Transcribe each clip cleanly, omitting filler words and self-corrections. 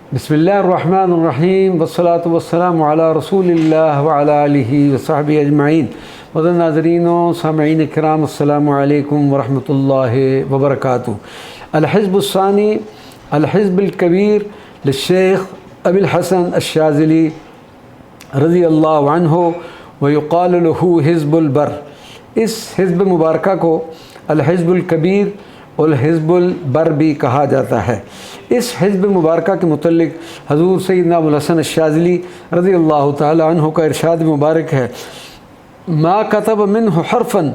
बिस्मिल्लाहिर्रहमानिर्रहीम वस्सलातु वस्सलामु अला रसूलिल्लाह व अला आलिहि व सहबिहि अजमईन। वदन नाज़रीन व सामईन किराम, अस्सलामु अलैकुम व रहमतुल्लाहि व बरकातुहू। अल-हिज़्बुस्सानी अल-हिज़्बुल कबीर लिश्शेख़ अबिल हसन अश-शाज़िली रज़ियल्लाहु अन्हु व युक़ालु लहू हिज़्बुल बर। इस हिज़्ब मुबारका को अल-हिज़्बुल कबीर और हिज़्बुल बर भी कहा जाता है। इस हिज़्ब मुबारका के मुतल्लिक़ हज़ूर सैयदना अबुल हसन अश-शाज़िली रज़ियल्लाहु तआला अन्हु का इरशाद मुबारक है, मा कतब मिन्हु हरफ़न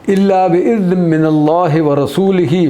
इल्ला बिइज़्निन मिनल्लाहि व रसूलिही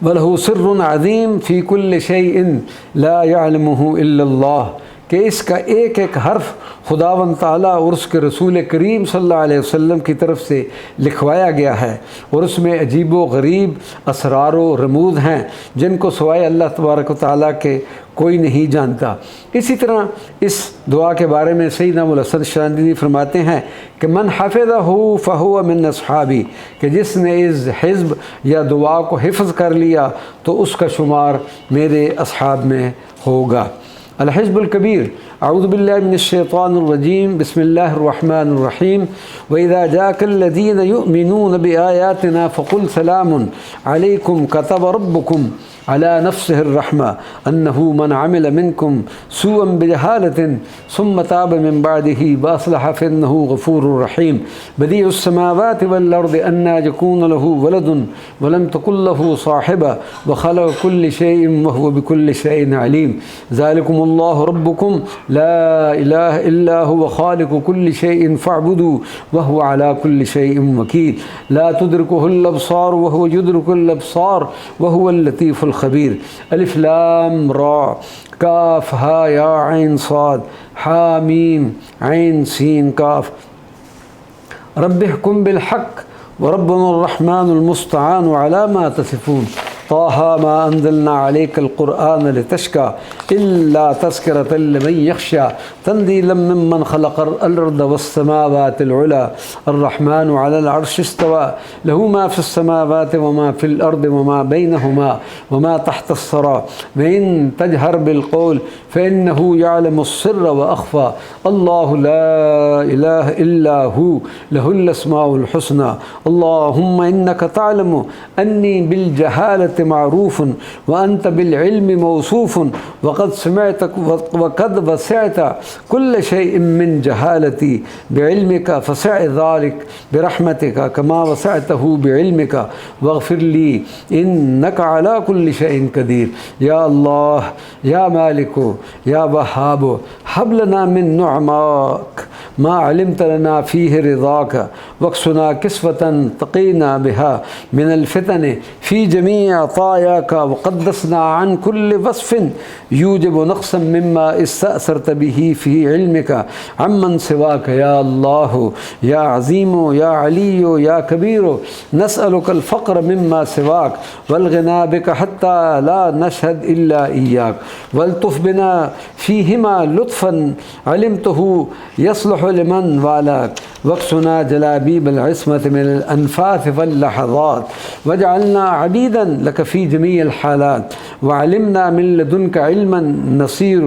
व लहू सिर्रुन अज़ीम फ़ी कुल्लि शैइन ला यअलमुहु इल्लल्लाह। कि इसका एक एक हर्फ खुदावंद ताला और उसके रसूल करीम सल्लल्लाहु अलैहि वसल्लम की तरफ से लिखवाया गया है और उसमें अजीब व गरीब असरार व रमूज़ हैं जिनको सिवाय अल्लाह तबारक व तआला के कोई नहीं जानता। इसी तरह इस दुआ के बारे में सैयदना अबुल हसन शाज़िली फरमाते हैं कि मन हफ़िज़हु फ़हुव मिन अस्हाबी, कि जिसने इस हिज़्ब या दुआ को हिफ़्ज़ कर लिया तो उसका शुमार मेरे अस्हाब में होगा। अल-हिज़्बुल कबीर। अऊज़ु बिल्लाहि मिनश्शैतानिर रजीम, बिस्मिल्लाहिर रहमानिर रहीम। व इज़ा जाअकल्लज़ीना युमिनूना बिआयातिना फ़क़ुल सलामुन अलैकुम कतब रब्बुकुम अला नफ़्सिहिर रहमा अन्नहु मन अमिल मिनकुम सूअन बिजहालतिन सुम्मा ताब मिन बादिही व अस्लह फ़इन्नहु गफ़ूरुर रहीम। बदीउस समावाति वल अर्दि अन्ना यकूनु लहू वलदुन व लम तकुल लहू साहिबा व खलक़ कुल्लि शैइन व हुवा बिकुल्लि शैइन अलीम। ज़ालिकुमुल्लाहु रब्बुकुम ला इलाहा इल्ला हुवा ख़ालिक़ु कुल्लि शैइन फ़अबुदू व हुवा अला कुल्लि शैइन वकील। ला तुदरिकुहुल अब्सार व हुवा युदरिकुल अब्सार व हुवल लतीफ़ुल खबीर। अलिफ लाम रा काफ हा या ऐन साद हा मीम ऐन सीन काफ। रब्बिहकुम बिल हक़ व रब्बुनर रहमानुल मुस्तआनु अला मा तसिफ़ून। ताहा मा अंज़लना अलैकल क़ुरआन लितश्क़ा इल्ला तज़किरतन लिमन यख़्शा तंज़ीलन मिम्मन ख़लक़ल अर्ज़ वस्समावातिल उला अर्रहमानु अलल अर्शि इस्तवा लहू मा फ़िस समावाति व मा फ़िल अर्ज़ि व मा बैनहुमा व मा तहतस सरा व इन तजहर बिल क़ौल फ़इन्नहु यअलमुस सिर्र व अख़फ़ा अल्लाहु ला इलाहा इल्ला हू लहुल अस्माउल हुस्ना। अल्लाहुम्मा इन्नका तअलमु अन्नी बिल जहालति मारूफ़ुन व अंत बिल इल्मि मौसूफ़ुन वक़द समिअत वक़द वसिअत कुल्ल शैइन मिन जहालती बिइल्मिका फसअ ज़ालिक बिरहमतिका कमा वसअतहु बिइल्मिका वग़फ़िर ली इन्नका अला कुल्लि शैइन क़दीर। या अल्लाह या मालिकु या वहाबु हब लना मिन नुअमाक मा अलिमत लना फ़ीहि रिज़ाका वक्सुना किस्वतन तक़ीना बिहा मिनल फ़ितन फ़ी जमीअ अतायाका वक़द्दसना अन कुल्लि वस्फ़िन यूजिबु नक़्सन मिम्मा इस्तअसरत बिही फ़ी इल्मिका अम्मन सिवाका। या अल्लाह या अज़ीमु या अलिय्यु या कबीरु नसअलुकल फ़क़्र मिम्मा सिवाक वल ग़िना बिका हत्ता ला नशहद इल्ला इय्याक वल्तुफ़ बिना फ़ीहिमा लुत्फ़न अलिमतहु यस्लुहु लिमन वालाक वक्सुना जलाबीबल इस्मत मिनल अनफ़ास वल लहज़ात वजअलना अबीदन लक फ़ी जमीइल हालात वअलिमना मिन लदुनका इल्मन नसीर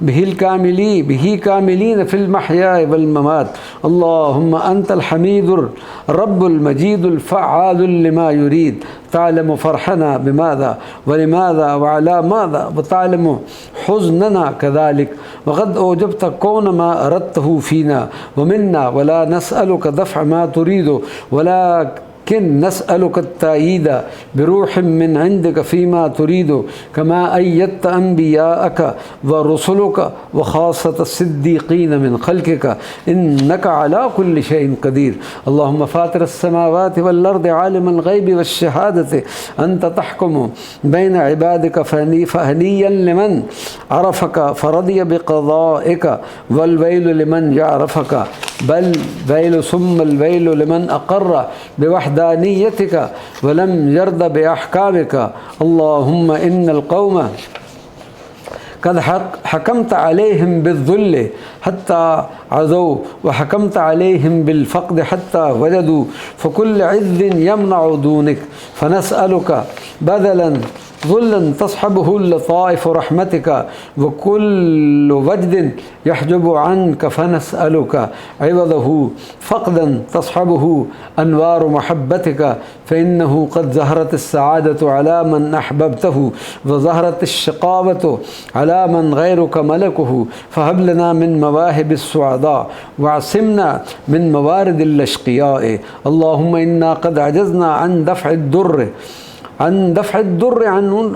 बिहिल कामिलीन फ़िल महयाइ वल ममात। अल्लाहुम्मा अंतल हमीदुर रब्बुल मजीदुल फ़अआलुल लिमा युरीद तालमु फ़रहना बिमाज़ा व लिमाज़ा व अला माज़ा व तालमु हुज़्नना कज़ालिक वक़द औजबत कौन मा अरदतहु फ़ीना व मिन्ना वला नसअलुका दफ़अ मा तुरीदु वला किन नसअलुका तायीद बिरूहिम मिन इंदिका फ़ीमा तुरीदु कमा अय्यदत अंबियाअका व रुसुलुका व ख़ासत सिद्दीक़ीन मिन ख़ल्क़िका इन्नका अला कुल्लि शैइन क़दीर। अल्लाहुम्मा फ़ातिरस समावाति वल अर्दि आलिमल ग़ैबि वश्शहादति अंत तहकुमु बैन इबादिका फ़हनिय्यन लिमन अरफ़का फ़रदिय बिक़ज़ाइका वल वैलु लिमन यअरफ़का बल वैलु सुम्मल वैलु लिमन अक़र्र बिवहदानियतिका वलम यर्द बिअहकामिका। अल्लाहुम्मा इन्नल क़ौम कद हकमत अलैहिम बिज़्ज़ुल्ल हत्ता अज़ौ व हकमत अलैहिम बिलफ़क़्द हत्ता वजदू फ़कुल्ल इज़्ज़िन यमनअ दूनिक फ़नसअलुका बदलन ظلا تصحبه لطائف رحمتك وكل وجد يحجب عنك فنسألك عوضه فقدا تصحبه أنوار محبتك فإنه قد ظهرت السعادة على من أحببته وظهرت الشقاوة على من غيرك ملكه فهب لنا من مواهب السعداء واعصمنا من موارد الأشقياء اللهم إنا قد عجزنا عن دفع الضر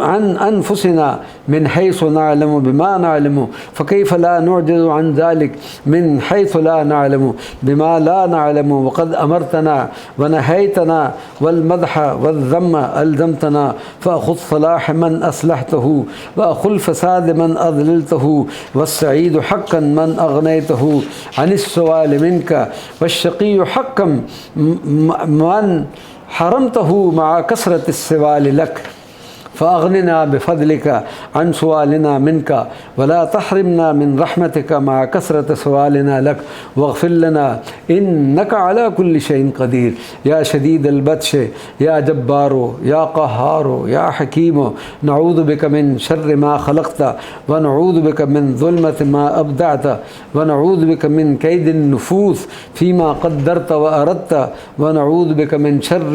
عن أنفسنا من حيث نعلم بما نعلم فكيف لا نعجز عن ذلك من حيث لا نعلم بما لا نعلم وقد أمرتنا ونهيتنا والمدح والذم ألزمتنا فأخذ صلاح من أصلحته وأخذ الفساد من أضللته والسعيد حقا من أغنيته عن السؤال منك والشقي حقا من حرمته مع كثرة السؤال لك فأغننا بفضلك عن سؤالنا منك ولا تحرمنا من رحمتك مع كثرة سؤالنا لك واغفر لنا إنك على كل شيء قدير يا شديد البطش يا جبار يا قهار يا حكيم نعوذ بك من شر ما خلقت ونعوذ بك من ظلمة ما أبدعت ونعوذ بك من كيد النفوس فيما قدرت وأردت ونعوذ بك من شر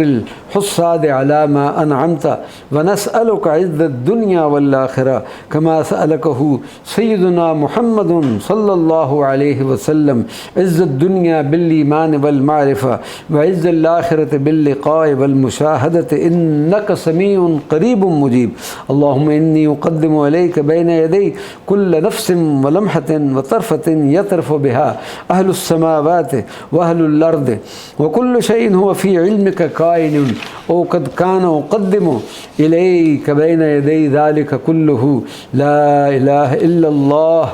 الحساد على ما أنعمت ونسألك عز الدنيا والآخرة كما سألكه سيدنا محمد صلى الله عليه وسلم عز الدنيا بالإيمان والمعرفة وعز الآخرة باللقاء والمشاهدة إنك سميع قريب مجيب اللهم إني أقدم إليك بين يدي كل نفس ولمحة وطرفة يطرف بها أهل السماوات وأهل الأرض وكل شيء هو في علمك كائن أو قد كان أقدم إليك بين يدي ذلك كله لا إله إلا الله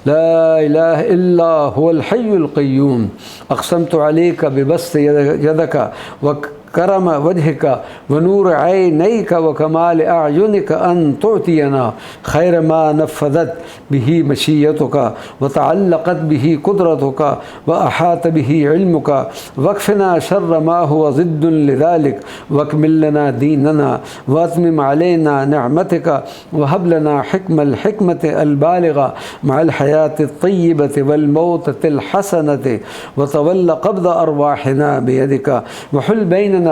لا إله إلا هو الحي القيوم أقسمت عليك ببسط يدك وكرم وجهك ونور عينيك وكمال أعينك أن تعطينا خير ما نفذت به مشيتك وتعلقت به قدرتك وأحاط به علمك واكفنا شر ما هو ضد لذلك واكمل لنا ديننا واتمم علينا نعمتك وهب لنا الحكمة البالغة مع الحياة الطيبة والموتة الحسنة وتول قبض أرواحنا بيدك وحل بيننا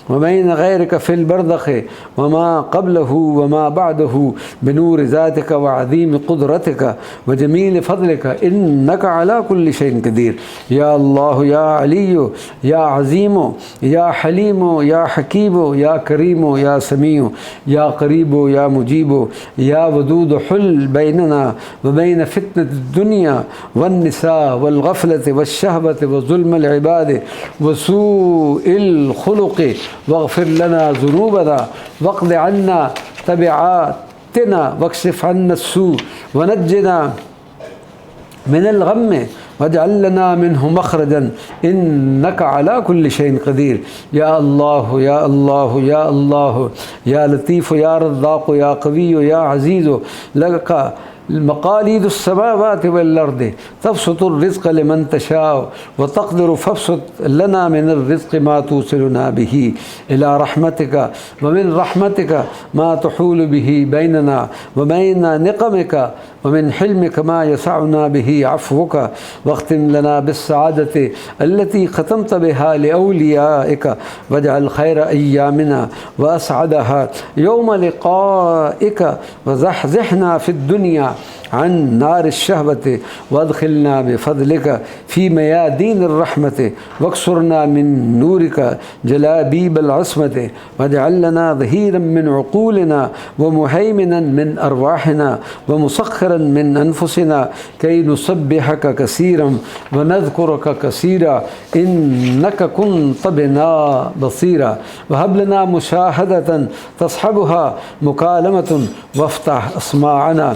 وبين غيرك في البرزخ وما قبله وما بعده بنور ذاتك وعظيم قدرتك وجميل فضلك إنك على كل شيء قدير يا الله يا علي يا عظيم يا حليم يا حكيم يا كريم يا سميع يا قريب يا مجيب يا ودود حل بيننا وبين فتنة الدنيا والنساء والغفلة والشهوة وظلم العباد وسوء الخلق واغفر لنا ذنوبنا واقض عنا تبعاتنا واكشف عنا السوء ونجنا من الغم واجعل لنا منه مخرجا إنك على كل شيء قدير يا الله يا الله يا الله يا لطيف يا رزاق يا قوي يا عزيز لك مقاليد السماوات والأرض تبسط الرزق لمن تشاء وتقدر فابسط لنا من الرزق ما توصلنا به إلى رحمتك ومن رحمتك ما تحول به بيننا وبين نقمك ومن حلمك ما يسعنا به عفوك واختم لنا بالسعادة التي ختمت بها لأوليائك واجعل خير أيامنا وأسعدها يوم لقائك وزحزحنا في الدنيا عن نار الشهوة وادخلنا بفضلك في ميادين الرحمة واكسرنا من نورك جلابيب العصمة واجعل لنا ظهيرا من عقولنا ومهيمنا من أرواحنا ومسخرا من أنفسنا كي نسبحك كثيرا ونذكرك كثيرا إنك كنت بنا بصيرا وهب لنا مشاهدة تصحبها مكالمة وافتح أسماعنا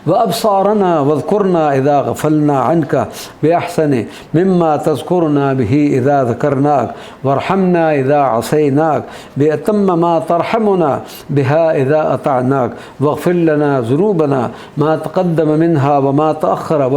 وأبصارنا واذكرنا إذا غفلنا عنك بأحسن مما تذكرنا به إذا ذكرناك، وارحمنا إذا عصيناك بأتم ما ترحمنا بها إذا أطعناك، واغفر لنا ذنوبنا ما تقدم منها وما تأخر،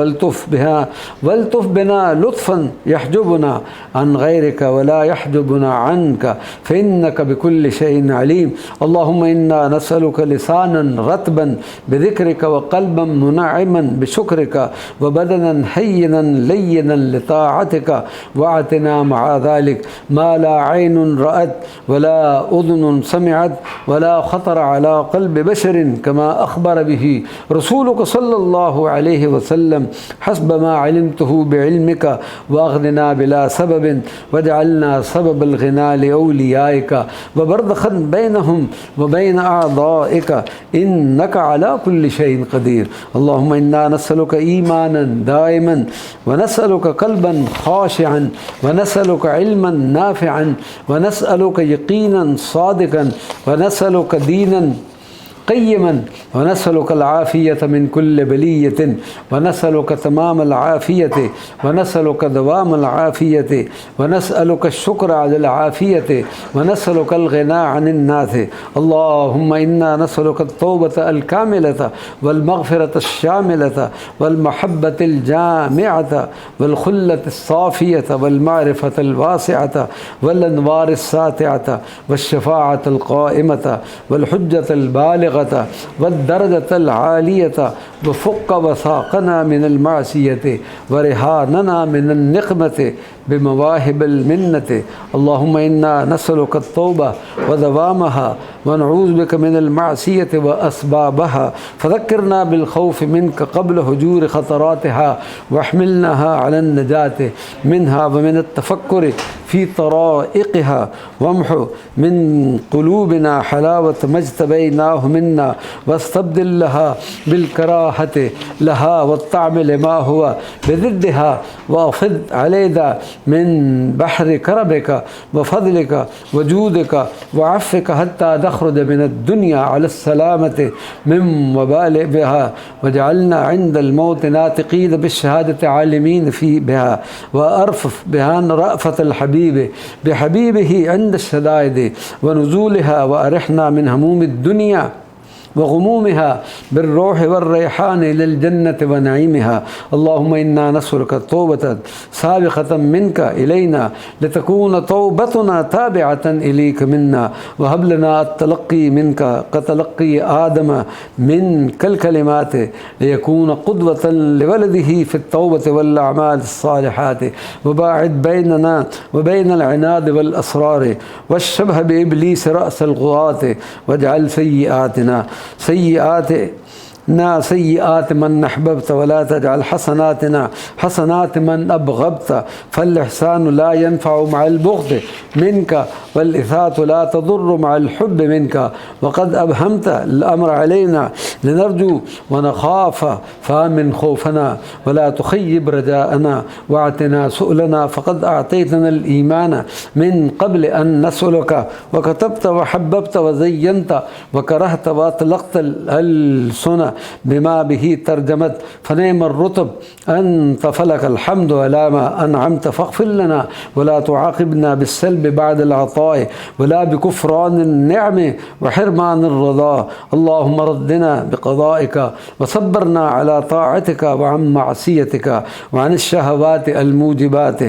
والتف بنا لطفا يحجبنا عن غيرك ولا يحجبنا عنك، فإنك بكل شيء عليم. اللهم إنا نسألك لسانا رطبا بذكرك، وقلبا منعما بشكرك، وبدنا هينا لينا لطاعتك، واعتنا مع ذلك ما لا عين رأت ولا أذن سمعت ولا خطر على قلب بشر، كما أخبر به رسولك صلى الله عليه وسلم، حسب ما علمته بعلمك، وأغننا بلا سبب، واجعلنا سبب الغنى لأوليائك، وبرزخا بينهم وبين أعضائك، إنك على كل شيء قدير. اللهم إنا نسألك إيمانا دائما، ونسألك قلبا خاشعا، ونسألك علما نافعا، ونسألك يقينا صادقا، ونسألك دينا قيما، ونسألك العافية من كل بلية، ونسألك تمام العافية، ونسألك دوام العافية، ونسألك الشكر على العافية، ونسألك الغنى عن الناس. اللهم إنا نسألك التوبة الكاملة، والمغفرة الشاملة، والمحبة الجامعة، والخلة الصافية، والمعرفة الواسعة، والأنوار الساطعة، والشفاعة القائمة، والحجة البالغة، والدرجة العالية، وفك وثاقنا من المعصية، ورهاننا من النقمة بمواهب المنة. اللهم إنا نسألك التوبة ودوامها، ونعوذ بك من المعصية وأسبابها، فذكرنا بالخوف منك قبل هجور خطراتها، واحملناها على النجاة منها، ومن التفكر في طرائقها، وامحو من قلوبنا حلاوة ما اجتبيناه منا، واستبدل لها بالكراهة لها والطعم لما هو بضدها، وأفض علينا من بحر كرمك وفضلك وجودك وعفك، حتى نخرج من الدنيا على السلامة من وبال بها، واجعلنا عند الموت ناطقين بالشهادة عالمين في بها، وأرفف بها رأفة الحبيب بحبيبه عند الشدائد ونزولها، وأرحنا من هموم الدنيا وغمومها بالروح والريحان إلى الجنة ونعيمها. اللهم إنا نسألك توبة سابقة منك إلينا، لتكون توبتنا تابعة إليك منا، وهب لنا التلقي منك كتلقي آدم منك الكلمات، ليكون قدوة لولده في التوبة والأعمال الصالحات، وباعد بيننا وبين العناد والأسرار والشبه بإبليس رأس الغواة، واجعل سيئات من أحببت، ولا تجعل حسناتنا حسنات من أبغضت، فالإحسان لا ينفع مع البغض منك، والإثاثة لا تضر مع الحب منك، وقد أبهمت الأمر علينا لنرجو ونخاف، فآمن خوفنا ولا تخيب رجاءنا، واعتنا سؤلنا، فقد أعطيتنا الإيمان من قبل أن نسألك، وكتبت وحببت وزينت وكرهت وأطلقت الألسنة بما به ترجمت، فنعم الرطب أنت فلك الحمد على ما أنعمت، فاغفر لنا ولا تعاقبنا بالسلب بعد العطاء، ولا بكفران النعم وحرمان الرضا. اللهم ردنا بقضائك، وصبرنا على طاعتك وعن معصيتك، وعن الشهوات الموجبات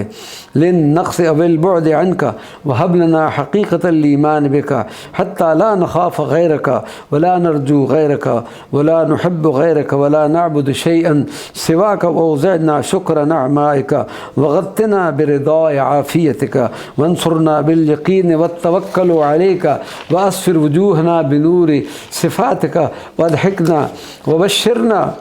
للنقص أو البعد عنك، وهب لنا حقيقة الإيمان بك، حتى لا نخاف غيرك ولا نرجو غيرك ولا نحب غيرك ولا نعبد شيئا سواك، وأوزعنا شكر نعمائك، وغطنا برضاء عافيتك، وانصرنا باليقين والتوكل عليك، وأسفر وجوهنا بنور صفاتك، واضحكنا وبشرنا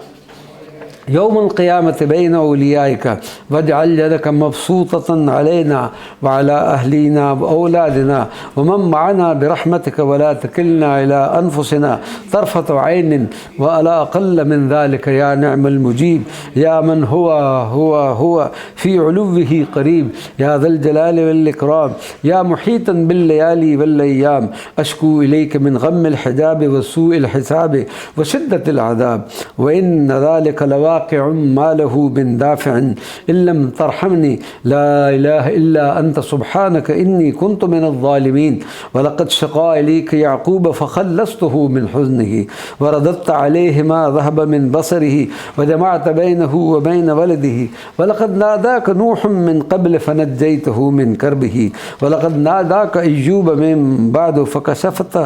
यौमुल क़ियामत बैन औलियाइका वजअल यदक मबसूततन अलैना व अला अहलीना व औलादिना व मन मअना बिरहमतिक वला तकिलना इला अनफुसिना तरफत ऐन व अला अक़ल्ल मिन ज़ालिक या निअमल मुजीब या मन हुवा फ़ी उलुव्विही क़रीब या ज़ल जलाल वल इकराम या मुहीतन बिल लयाली वल अय्याम अश्कू इलैक मिन गम्मिल हिजाब व सूइल हिसाब व शिद्दतिल अज़ाब व इन्न ज़ालिक लवाक़िउन मा लहू मिन दाफ़िअन इल्लम तरहमनी ला इलाहा इल्ला अंत सुब्हानक इन्नी कुन्तु मिनज़ ज़ालिमीन व लक़द शक़ा इलैक याक़ूब फ़ख़ल्लस्तहु मिन हुज़्निही व रददत अलैहि मा ज़हब मिन बसरिही व जमअत बैनहु व बैन वलदिही व लक़द नादाक नूह मिन क़ब्ल फ़नज्जयतहु मिन कर्बिही व लक़द नादाक अय्यूब मिन बाद फ़कशफ़त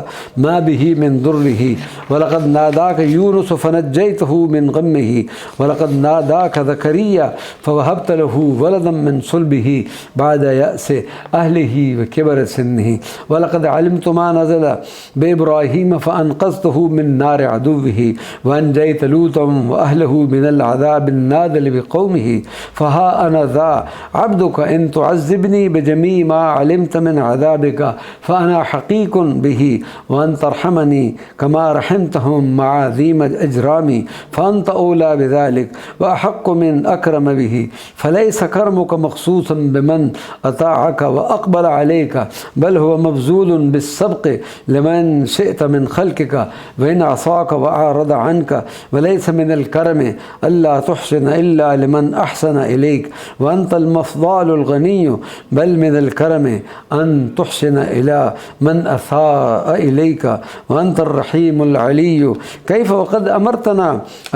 मा बिही मिन दुर्रिही व लक़द नादाक यूनुस फ़नज्जयतहु मिन गम्मिही व लक़द नादाक ज़करिया फ़वहबत लहू वलदन मिन सुल्बिही बाद यअस अहलिही व किबर सिन्निही व लक़द अलिमतु मा नज़ल बिइब्राहीम फ़अनक़ज़तहु मिन नारि अदुव्विही व अंजयत लूतन व अहलहु मिनल अज़ाबिन नाज़िल बिक़ौमिही फ़हा अना ज़ा अब्दुक इन तुअज़्ज़िबनी बिजमी मा अलिमत मिन अज़ाबिका फ़अना हक़ीक़ुन बिही व अन तरहमनी कमा रहमतहुम मअ ज़ीम इजरामी फ़अन्त औला बिज़ालिक व अहक़्क़ु मिन अकरम बिही फ़लैस करमुक मख़सूसन बिमन अताअक व अक़बल अलैका बल हुव मबज़ूलुन बिस्सब्क़ लिमन शिअत मिन ख़ल्क़िक व इन असाक व अअरद अन्क व लैस मिनल करम अल्ला तुहसिन इल्ला लिमन अहसन इलैक व अंतल मफ़ज़ालुल गनिय्यु बल मिनल करम अन तुहसिन इला मन असाअ इलैका व अंतर रहीमुल अलिय्यु कैफ़ वक़द अमरतना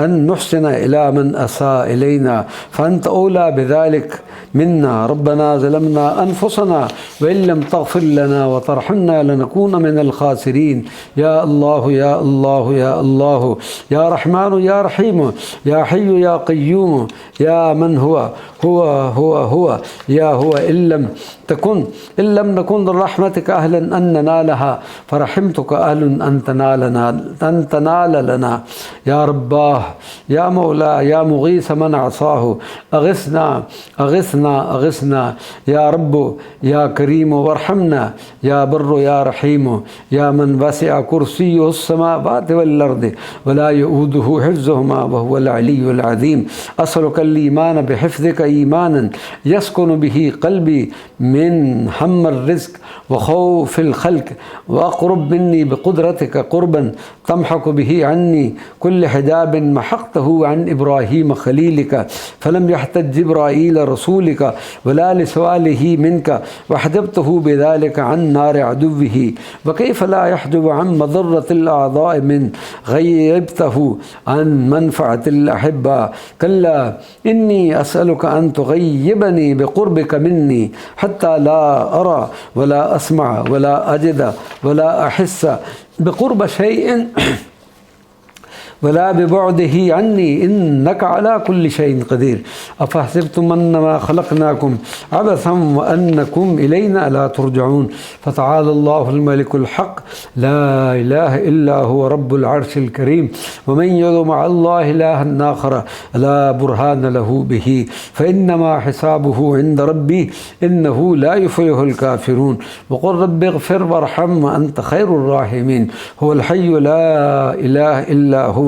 अन नुहसिन इला मन असाअ इलैना फ़अन्त औला बिज़ालिक मिन्ना रब्बना ज़लमना अनफुसना व इन लम तग़फ़िर लना व तरहमना लनकून मिनल ख़ासिरीन या अल्लाह या अल्लाह या अल्लाह या रहमान या रहीम या हय्यु या क़य्यूम या मन हुवा या हुवा इल्लम नकुन रहमतिक अहलन अन ननालहा फ़रहिमतुक अहलन अन तनाल लना या रब्बाह या मौला या मुग़ीस मन असाहु अग़िस्ना या रब्बु या करीम वरहमना या बर्रु या रहीम या मन वसिअ कुर्सियुहु अस्समावाति वल अर्द वला यऊदुहु हिफ्ज़ुहुमा व हुवल अलिय्युल अज़ीम असअलुकल ईमान बिहिफ़्ज़िक ईमानन यस्कुनु बिही क़ल्बी मिन हम्मिर रिज़्क़ व ख़ौफ़िल ख़ल्क़ व अक़रब मिन्नी बिक़ुदरतिक क़ुरबन तमहक़ु बिही अन्नी कुल्ल हिजाबिन महक़तहु अन इब्राहीम ख़लीलिक फ़लम यहतज जिब्राईल रसूलिक वला लिसवालिही मिनक व हजबतहु बिज़ालिक अन नारि अदुव्विही व कैफ़ ला यहजुबु अन मज़र्रतिल अअज़ाइ मिन ग़य्यबतहु अन मनफ़अतिल अहिब्बा कल्ला इन्नी असअलुका अन तुग़य्यिबनी बिक़ुर्बिक मिन्नी हत्ता ला अरा वला अस्मा वला अजिद वला अहिस्स बिक़ुर्ब शैइन वला बिबुअदिही अन्नी इन्नका अला कुल्लि शैइन क़दीर अफ़हसिबतुम अन्नमा ख़लक़नाकुम अबसन व अन्नकुम इलैना ला तुरजऊन फ़तआलल्लाहुल मलिकुल हक़ ला इलाहा इल्ला हुवा रब्बुल अर्शिल करीम व मन यदउ मअल्लाहि इलाहन आख़र ला बुरहान लहू बिही फ़इन्नमा हिसाबुहु इंद रब्बी इन्नहु ला युफ़्लिहुल काफ़िरून व क़ुल रब्बि इग़फ़िर वरहम व अन्त ख़ैरुर राहिमीन हुवल हय्यु ला इलाहा इल्ला हुवा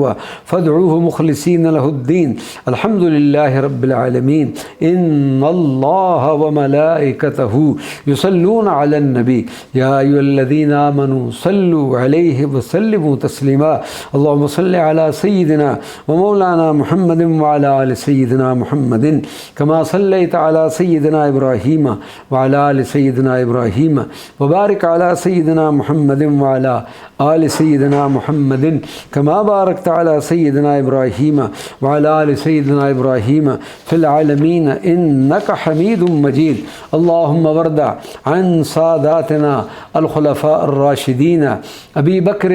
फ़दऊहु मुख़लिसीन लहुद्दीन अल्हम्दुलिल्लाहि रब्बिल आलमीन इन्नल्लाह व मलाइकतहु युसल्लूना अलन नबी या अय्युहल्लज़ीना आमनू सल्लु अलैहि व सल्लिमू तस्लीमा अल्लाहुम्मा सल्लि अला सय्यिदिना व मौलाना मुहम्मदिन व अला आलि सय्यिदिना मुहम्मदिन कमा सल्लैता अला सय्यिदिना इब्राहीम व अला आलि सय्यिदिना इब्राहीम व बारिक अला सय्यिदिना मुहम्मदिन व अला आलि सय्यिदिना मुहम्मदिन कमा बारकता अला सय्यिदिना इब्राहीम व अला आलि सय्यिदिना इब्राहीम फ़िल आलमीन इन्नका हमीदुम मजीद। अल्लाहुम्म वर्द अन सादातना अल खुलफा अर राशिदीन अबी बकर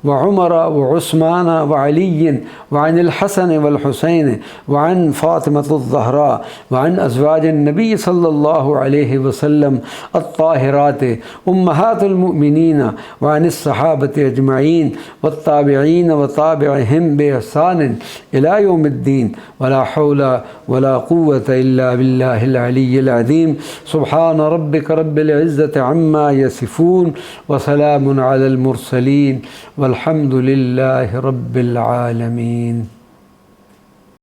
व उमर व उस्मान व अली व अनिल हसन वल हुसैन व अन फातिमतुज़ ज़हरा व अन अज़वाजिन नबी सल्लल्लाहु अलैहि वसल्लम अत्ताहिरात उम्महातुल मुमिनीन व अनिस सहाबति अजमईन वत्ताबिईन व ताबिअहिम बिइहसान इला यौमिद्दीन वला हौला वला कुव्वता इल्ला बिल्लाहिल अलिय्यिल अज़ीम। सुब्हान रब्बिक रब्बिल इज़्ज़ति अम्मा यसिफून व सलामुन अलल मुरसलीन वल्हम्दुलिल्लाहि रब्बिल आलमीन।